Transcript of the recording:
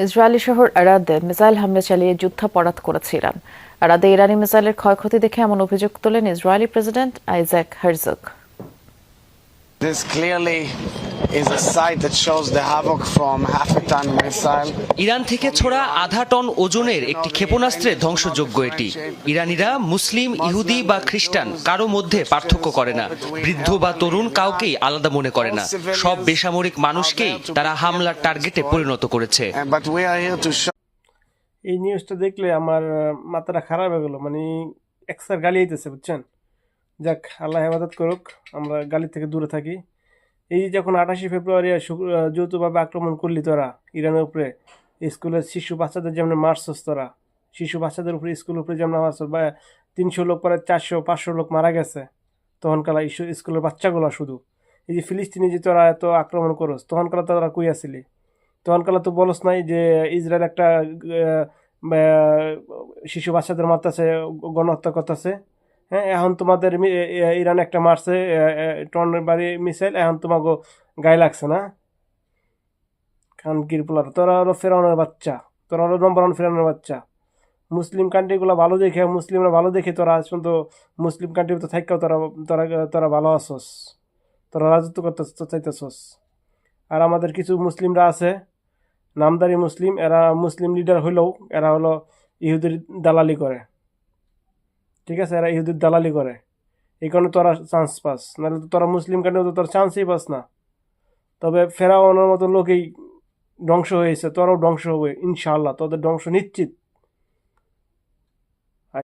Israeli শহর আরাদে missile হামলা চালিয়ে যুদ্ধাপরাধ করেছে ইরান। আরাদে ইরানি মিসাইলের ক্ষয়ক্ষতি দেখে এমন অভিযোগ তোলেন Israeli president Isaac Herzog. This clearly is a site that shows the havoc from half a ton missile. Iran থেকে ছোড়া আধা টন ওজনের একটি ক্ষেপণাস্ত্রে ধ্বংসযোগ্য এটি। ইরানিরা মুসলিম, ইহুদি বা খ্রিস্টান কারো মধ্যে পার্থক্য করে না। বৃদ্ধ বা তরুণ কাউকেই আলাদা মনে করে না। সব বেসামরিক মানুষকেই তারা হামলার টার্গেটে পরিণত করেছে। But we are here to show এই নিউজটা দেখলে আমার মাথাটা খারাপ হয়ে গেল, মানে এক্সার গালি আইতেছে, বুঝছেন। যাক, আল্লাহ হেফাজত করুক, আমরা গালি থেকে দূরে থাকি। এই যখন 28শে ফেব্রুয়ারি যৌথভাবে আক্রমণ করলি তোরা ইরানের উপরে, স্কুলের শিশু বাচ্চাদের যেমন মারছস তোরা, শিশু বাচ্চাদের উপরে স্কুলের উপরে যেমন মারছস, বা 300 লোক পরে 400-500 লোক মারা গেছে তখনকালা স্কুলের বাচ্চাগুলো। শুধু এই যে ফিলিস্তিনি যে তোরা এত আক্রমণ করস, তখনকালা তোরা কই আসিলি? তখনকালে তো বলস নাই যে ইসরায়েল একটা শিশু বাচ্চাদের মারতেছে, গণহত্যা করতেছে। হ্যাঁ, এখন তোমাদের ইরান একটা মারছে টনের বাড়ি মিসাইল, এখন তোমাকে গায়ে লাগছে না? খানকির পোলার, তোরা হলো ফেরাউনের বাচ্চা, তোরা হলো নম্বর ওয়ান ফেরাউনের বাচ্চা। মুসলিম কান্ট্রিগুলো ভালো দেখে, মুসলিমরা ভালো দেখে তোরা আজ পর্যন্ত মুসলিম কান্ট্রি তো থাকাও তোরা তোরা তোরা ভালো আসস, তোরা রাজত্ব করতে চাইতেছস। আর আমাদের কিছু মুসলিমরা আছে, নামদারি মুসলিম, এরা মুসলিম লিডার হইলেও এরা হলো ইহুদির দালালি করে। ঠিক আছে, এরা ইহুদির দালালি করে, এই কারণে তোরা চান্স পাস, নাহলে তো তোরা মুসলিম কান্ট্রি তো তোরা চান্সই পাস না। তবে ফেরাউনের মতো লোকেই ধ্বংস হয়েছে, তোরাও ধ্বংস হবে ইনশাআল্লাহ, তোদের ধ্বংস নিশ্চিত।